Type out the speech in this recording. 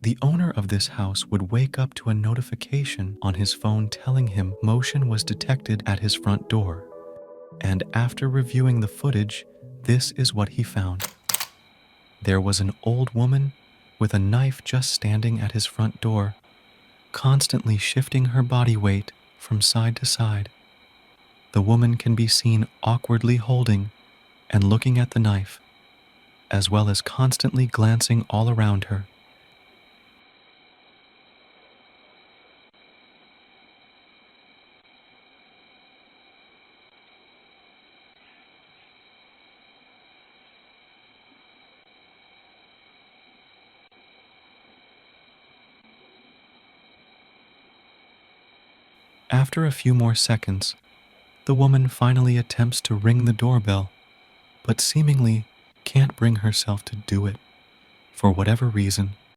The owner of this house would wake up to a notification on his phone telling him motion was detected at his front door. And after reviewing the footage, this is what he found. There was an old woman with a knife just standing at his front door, constantly shifting her body weight from side to side. The woman can be seen awkwardly holding and looking at the knife, as well as constantly glancing all around her. After a few more seconds, the woman finally attempts to ring the doorbell, but seemingly can't bring herself to do it for whatever reason.